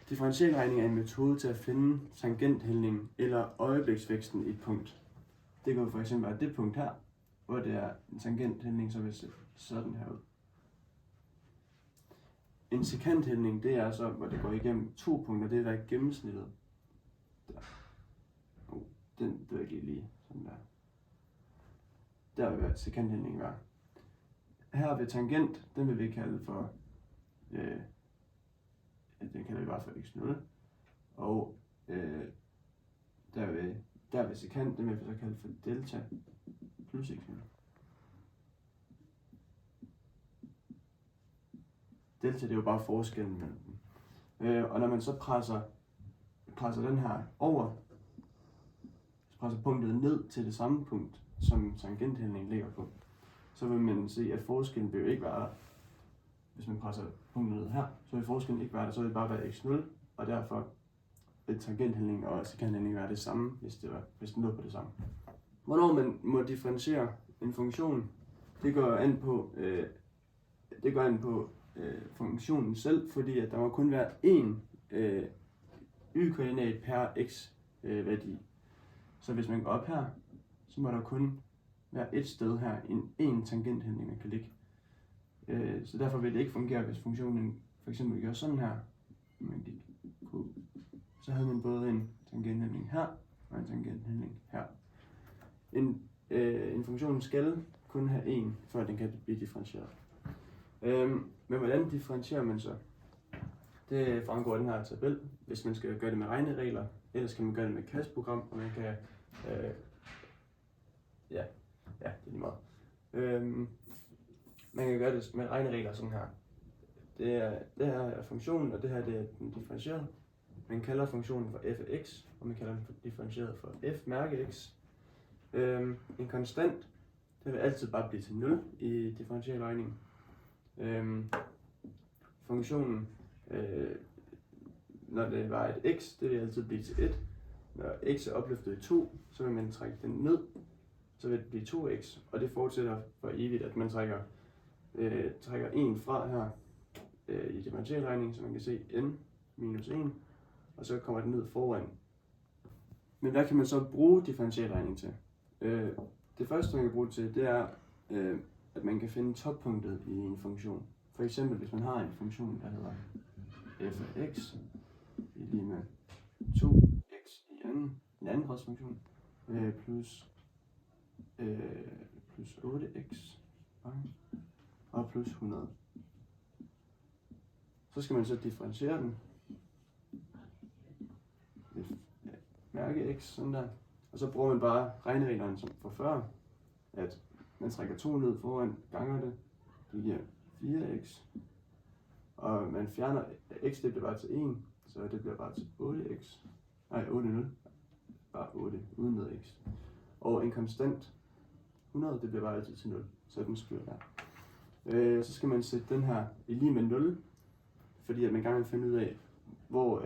Differentialregning er en metode til at finde tangenthældningen eller øjebliksvæksten i et punkt. Det kan for eksempel være det punkt her, hvor det er en tangenthældning, så vil se sådan her ud. En sekanthældning, det er så, hvor det går igennem to punkter, det er der gennemsnittet. Der. Den vil jeg lige sådan der. Der vil sekanthældningen være. Her ved tangent, den vil vi kalde for, den kalder vi bare for x0. Og der ved sekant, den vil vi så kalde for delta plus x0. Delta, det er jo bare forskellen mellem dem. Og når man så presser den her over, så presser punktet ned til det samme punkt, som tangenthældningen ligger på, så vil man se, at forskellen vil jo ikke være der. Hvis man presser punktet ned her, så vil forskellen ikke være der, så vil det bare være x0, og derfor vil tangenthældningen og sekanthældningen være det samme, hvis den lå på det samme. Hvornår man må differentiere en funktion, det går an på funktionen selv, fordi at der må kun være én y-koordinat per x-værdi. Så hvis man går op her, så må der kun være et sted her, en tangenthældning, man kan ligge. Så derfor vil det ikke fungere, hvis funktionen for eksempel gør sådan her. Så havde man både en tangenthældning her og en tangenthældning her. En funktion skal kun have en, før den kan blive differentieret. Men hvordan differentierer man så? Det fremgår af den her tabel, hvis man skal gøre det med regneregler, ellers kan man gøre det med CAS-program, og man kan, det er lige meget. Man kan gøre det med regneregler sådan her. Det her er funktionen, og det her det er den differentieret. Man kalder funktionen for f af x, og man kalder den for differentieret for f mærke x. En konstant, det vil altid bare blive til 0 i differentialregningen. Funktionen, når det var et x, det vil altid blive til 1. Når x er opløftet i 2, så vil man trække den ned, så vil det blive 2x, og det fortsætter for evigt, at man trækker 1 fra her i differentialregningen, så man kan se n minus 1, og så kommer den ned foran. Men hvad kan man så bruge differentialregning til? Det første, man kan bruge det til, det er, at man kan finde toppunktet i en funktion. For eksempel, hvis man har en funktion, der hedder f af x, lige med 2x i en anden gradsfunktion, plus 8x og plus 100. Så skal man så differentiere den. Mærke x, sådan der. Og så bruger man bare regnereglerne som for før, at man trækker 2 ned foran, ganger det, det giver 4x. Og man fjerner x, det bliver bare til 1, så det bliver bare til 8x. Nej, 8,0. Bare 8, uden noget x. Og en konstant 100, det bliver bare altid til 0, så den styrer der. Så skal man sætte den her i lige med 0, fordi at man gerne vil finde ud af, hvor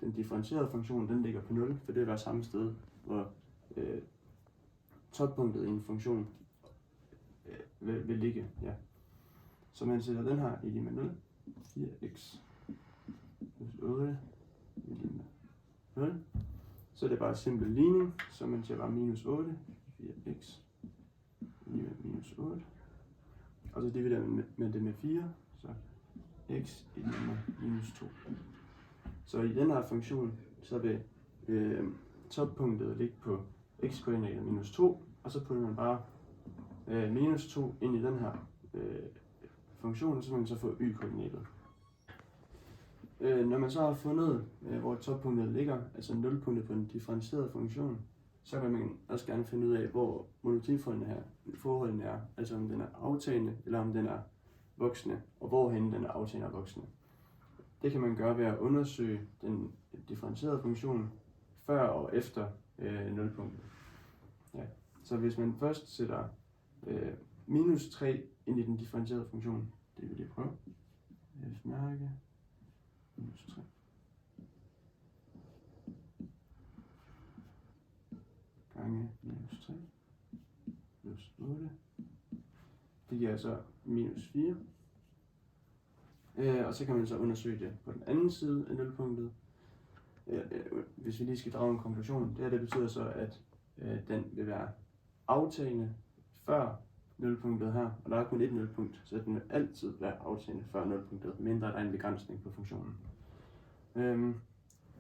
den differentierede funktion den ligger på 0, for det er samme sted, hvor toppunktet i en funktion vil ligge. Ja. Så man sætter den her i lige med 0, 4x plus 8 i lige med 0. Så er det bare simpel ligning, så man siger bare minus 8, 4x lige med minus 8. Og så dividerer man med det med 4, så x i lige med minus 2. Så i den her funktion, så vil toppunktet ligge på x-koordinatet minus 2, og så putter man bare minus 2 ind i den her funktion, og så vil man så få y-koordinatet. Når man så har fundet, hvor toppunktet ligger, altså nulpunktet på en differentieret funktion, så kan man også gerne finde ud af, hvor monotilforholdene er, altså om den er aftagende, eller om den er voksende, og hvorhen den er aftagende og voksende. Det kan man gøre ved at undersøge den differentierede funktion før og efter nulpunktet. Ja. Så hvis man først sætter minus 3 ind i den differentierede funktion, det vil jeg prøve. F-mærke, minus 3. Gange minus 3 plus 8. Det giver altså minus 4. Og så kan man så undersøge det på den anden side af nulpunktet. Hvis vi lige skal drage en konklusion, det betyder så, at den vil være aftagende før nulpunktet her, og der er kun et nulpunkt, så den vil altid være aftagende før nulpunktet, mindre der er en begrænsning på funktionen.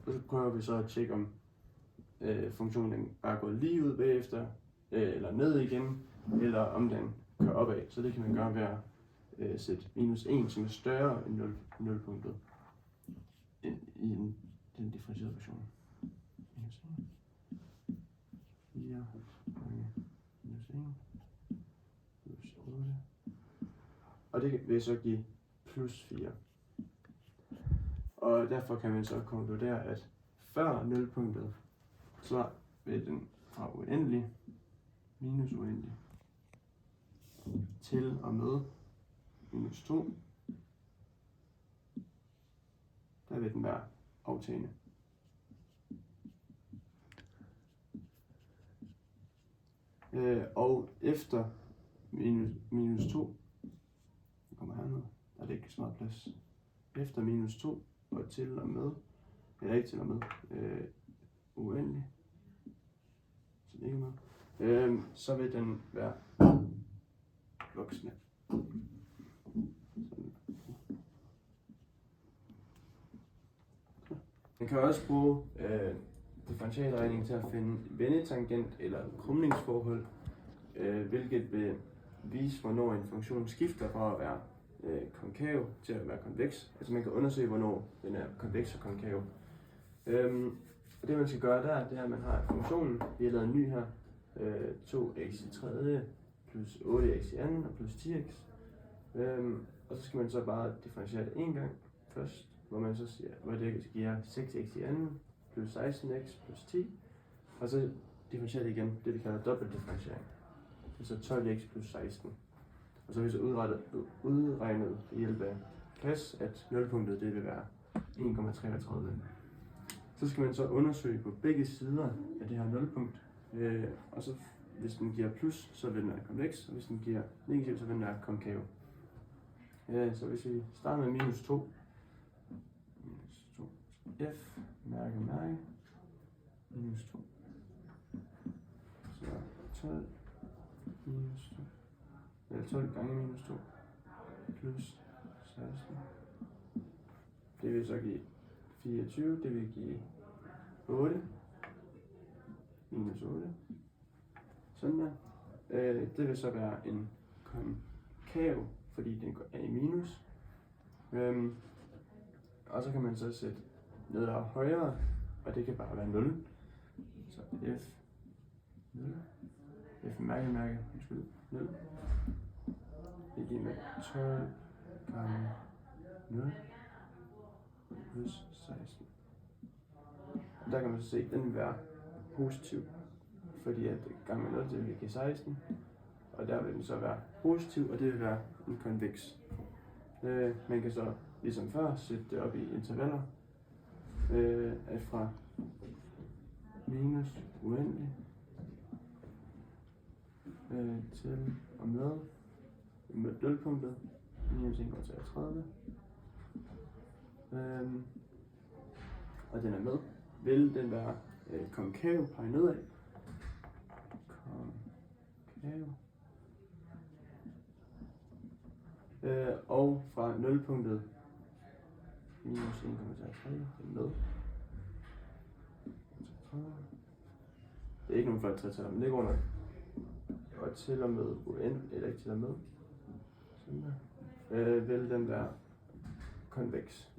Og så prøver vi så at tjekke, om funktionen bare går lige ud bagefter, eller ned igen, eller om den kører opad. Så det kan man gøre ved at sætte -1, som er større end nulpunktet, i den differentierede version. -1. 4 gange -1 plus 8. Og det vil så give +4. Og derfor kan man så konkludere, at før nulpunktet, så vil den fra uendelig minus uendelig til og med -2, der vil den være aftagende. Og efter -2, det kommer herned, der er det ikke så meget plads. Efter -2 og til og med, eller ikke til og med, uendelig, så det ikke med, så vil den være voksende. Man kan også bruge differentialregning til at finde vendetangent eller krumningsforhold, hvilket vil vise, hvornår en funktion skifter fra at være konkav til at være konveks. Altså man kan undersøge, hvornår den er konveks og konkav. Og det man skal gøre der, det er, at man har funktionen, vi har lavet en ny her, 2x i tredje plus 8x i anden og plus 10x. Og så skal man så bare differentiere det en gang først, hvor man så siger, hvor det giver 6x i anden plus 16x plus 10. Og så differentiere det igen, det vi kalder dobbeltdifferentiering. Det er så 12x plus 16. Og så har vi så udregnet ved hjælp af CAS, at nulpunktet det vil være 1,33. Så skal man så undersøge på begge sider af det her nulpunkt. Og så hvis den giver plus, så vil den være konveks, og hvis den giver negativ, så vil den være konkav. Så hvis vi starter med -2, f, mærke, -2, så 12 minus 2, eller 12 gange -2 plus 16, det vil så give 24, det vil give 8, minus 8, sådan der. Det vil så være en konkav, fordi den er i minus. Og så kan man så sætte noget, der er højere, og det kan bare være 0. Så f 0, f mærke, 0. Det er lige med 12 gange 0 plus 16. Og der kan man så se, at den vil være positiv, fordi at gange med 0, det vil give 16. Og der vil den så være positiv, og det vil være en konveks. Man kan så, ligesom før, sætte det op i intervaller, at fra minus uendelig til og med nulpunktet, minus 1,33. Og den er med. Vil den være konkav, pege nedad. Konkav. Og fra nulpunktet minus 1,33, den er med. Det er ikke nogen flertal, men det går nok. Og til og med uendelig, eller ikke til og med. Sådan der. Vil den være konveks.